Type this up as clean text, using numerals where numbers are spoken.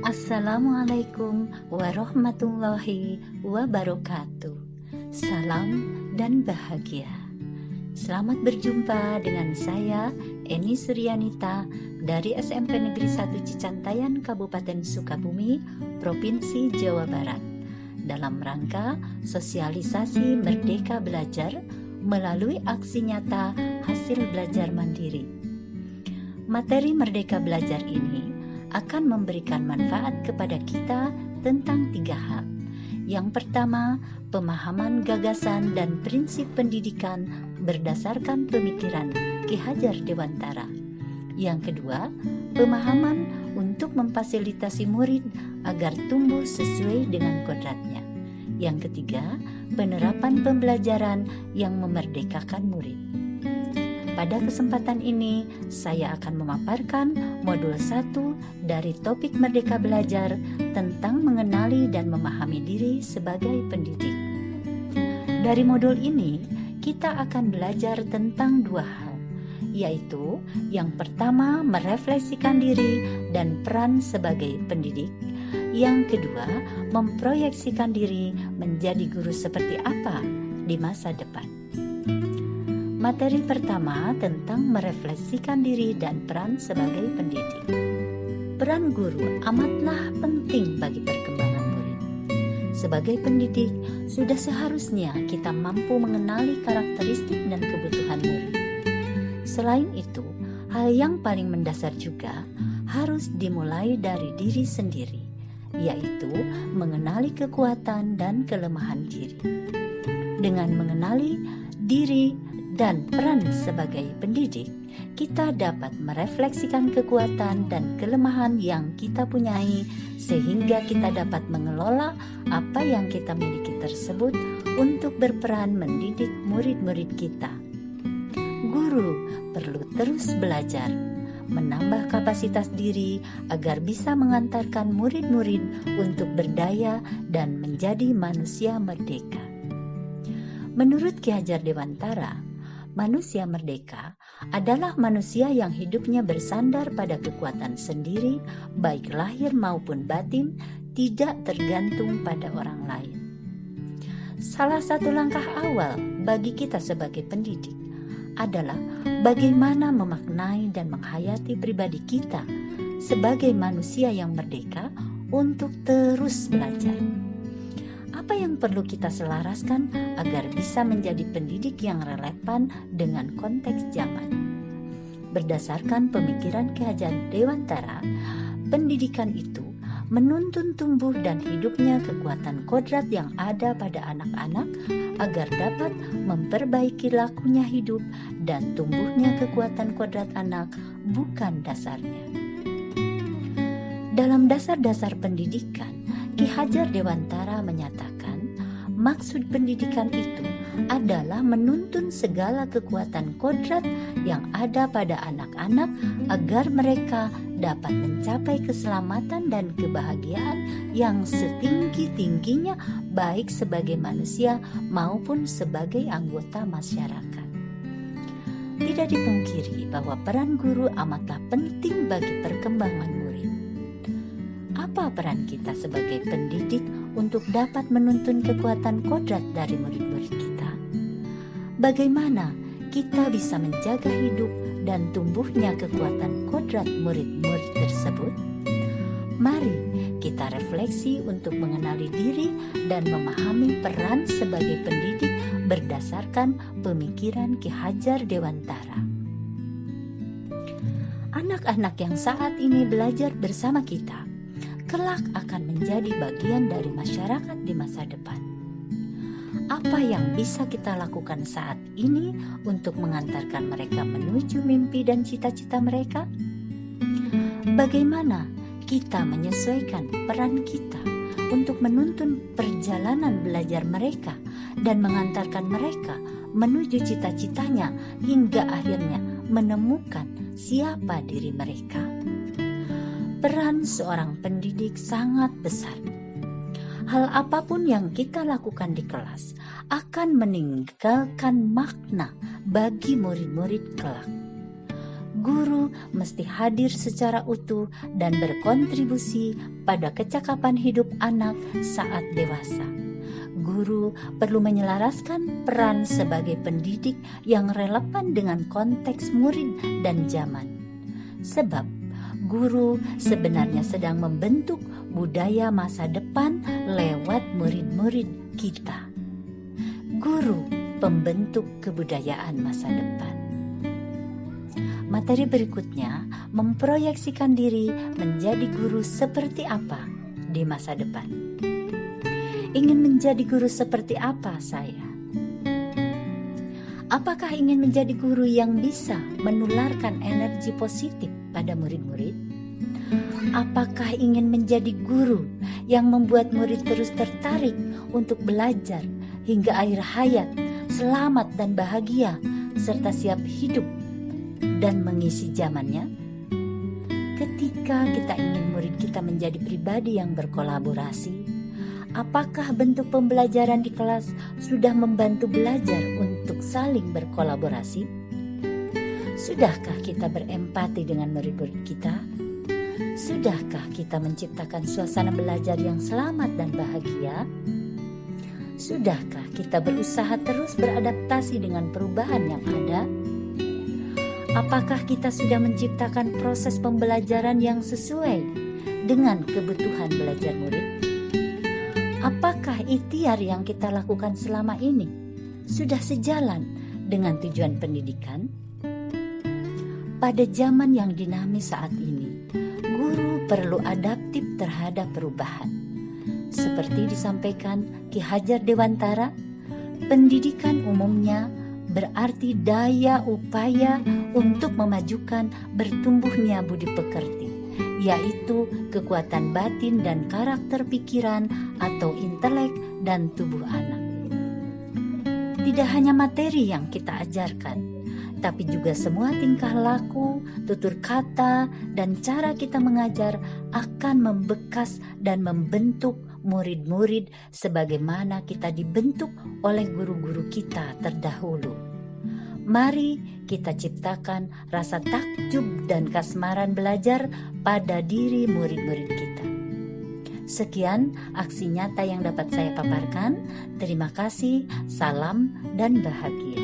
Assalamualaikum warahmatullahi wabarakatuh. Salam dan bahagia. Selamat berjumpa dengan saya Eni Suryanita dari SMP Negeri 1 Cicantayan, Kabupaten Sukabumi, Provinsi Jawa Barat, dalam rangka sosialisasi Merdeka Belajar melalui aksi nyata hasil belajar mandiri. Materi Merdeka Belajar ini akan memberikan manfaat kepada kita tentang 3 hal. Yang pertama, pemahaman gagasan dan prinsip pendidikan berdasarkan pemikiran Ki Hajar Dewantara. Yang kedua, pemahaman untuk memfasilitasi murid agar tumbuh sesuai dengan kodratnya. Yang ketiga, penerapan pembelajaran yang memerdekakan murid. Pada kesempatan ini, saya akan memaparkan modul 1 dari topik Merdeka Belajar tentang mengenali dan memahami diri sebagai pendidik. Dari modul ini, kita akan belajar tentang 2 hal, yaitu yang pertama merefleksikan diri dan peran sebagai pendidik. Yang kedua, memproyeksikan diri menjadi guru seperti apa di masa depan. Materi pertama tentang merefleksikan diri dan peran sebagai pendidik. Peran guru amatlah penting bagi perkembangan murid. Sebagai pendidik, sudah seharusnya kita mampu mengenali karakteristik dan kebutuhan murid. Selain itu, hal yang paling mendasar juga harus dimulai dari diri sendiri, yaitu mengenali kekuatan dan kelemahan diri. Dengan mengenali diri dan peran sebagai pendidik, kita dapat merefleksikan kekuatan dan kelemahan yang kita punyai sehingga kita dapat mengelola apa yang kita miliki tersebut untuk berperan mendidik murid-murid kita. Guru perlu terus belajar, menambah kapasitas diri agar bisa mengantarkan murid-murid untuk berdaya dan menjadi manusia merdeka. Menurut Ki Hajar Dewantara, manusia merdeka adalah manusia yang hidupnya bersandar pada kekuatan sendiri, baik lahir maupun batin, tidak tergantung pada orang lain. Salah satu langkah awal bagi kita sebagai pendidik adalah bagaimana memaknai dan menghayati pribadi kita sebagai manusia yang merdeka untuk terus belajar. Apa yang perlu kita selaraskan agar bisa menjadi pendidik yang relevan dengan konteks zaman? Berdasarkan pemikiran Ki Hajar Dewantara, pendidikan itu menuntun tumbuh dan hidupnya kekuatan kodrat yang ada pada anak-anak agar dapat memperbaiki lakunya hidup dan tumbuhnya kekuatan kodrat anak bukan dasarnya. Dalam dasar-dasar pendidikan, Ki Hajar Dewantara menyatakan, maksud pendidikan itu adalah menuntun segala kekuatan kodrat yang ada pada anak-anak agar mereka dapat mencapai keselamatan dan kebahagiaan yang setinggi-tingginya baik sebagai manusia maupun sebagai anggota masyarakat. Tidak dipungkiri bahwa peran guru amatlah penting bagi perkembangan murid. Apa peran kita sebagai pendidik untuk dapat menuntun kekuatan kodrat dari murid-murid kita? Bagaimana kita bisa menjaga hidup dan tumbuhnya kekuatan kodrat murid-murid tersebut? Mari kita refleksi untuk mengenali diri dan memahami peran sebagai pendidik berdasarkan pemikiran Ki Hajar Dewantara. Anak-anak yang saat ini belajar bersama kita kelak akan menjadi bagian dari masyarakat di masa depan. Apa yang bisa kita lakukan saat ini untuk mengantarkan mereka menuju mimpi dan cita-cita mereka? Bagaimana kita menyesuaikan peran kita untuk menuntun perjalanan belajar mereka dan mengantarkan mereka menuju cita-citanya hingga akhirnya menemukan siapa diri mereka? Peran seorang pendidik sangat besar. Hal apapun yang kita lakukan di kelas akan meninggalkan makna bagi murid-murid kelak. Guru mesti hadir secara utuh dan berkontribusi pada kecakapan hidup anak saat dewasa. Guru perlu menyelaraskan peran sebagai pendidik yang relevan dengan konteks murid dan zaman. Sebab guru sebenarnya sedang membentuk budaya masa depan lewat murid-murid kita. Guru pembentuk kebudayaan masa depan. Materi berikutnya memproyeksikan diri menjadi guru seperti apa di masa depan. Ingin menjadi guru seperti apa saya? Apakah ingin menjadi guru yang bisa menularkan energi positif pada murid-murid? Apakah ingin menjadi guru yang membuat murid terus tertarik untuk belajar hingga akhir hayat, selamat dan bahagia, serta siap hidup dan mengisi zamannya? Ketika kita ingin murid kita menjadi pribadi yang berkolaborasi, apakah bentuk pembelajaran di kelas sudah membantu belajar untuk saling berkolaborasi? Sudahkah kita berempati dengan murid-murid kita? Sudahkah kita menciptakan suasana belajar yang selamat dan bahagia? Sudahkah kita berusaha terus beradaptasi dengan perubahan yang ada? Apakah kita sudah menciptakan proses pembelajaran yang sesuai dengan kebutuhan belajar murid? Apakah ikhtiar yang kita lakukan selama ini sudah sejalan dengan tujuan pendidikan? Pada zaman yang dinamis saat ini, guru perlu adaptif terhadap perubahan. Seperti disampaikan Ki Hajar Dewantara, pendidikan umumnya berarti daya upaya untuk memajukan bertumbuhnya budi pekerti, yaitu kekuatan batin dan karakter pikiran atau intelek dan tubuh anak. Tidak hanya materi yang kita ajarkan, tapi juga semua tingkah laku, tutur kata, dan cara kita mengajar akan membekas dan membentuk murid-murid sebagaimana kita dibentuk oleh guru-guru kita terdahulu. Mari kita ciptakan rasa takjub dan kasmaran belajar pada diri murid-murid kita. Sekian aksi nyata yang dapat saya paparkan. Terima kasih, salam dan bahagia.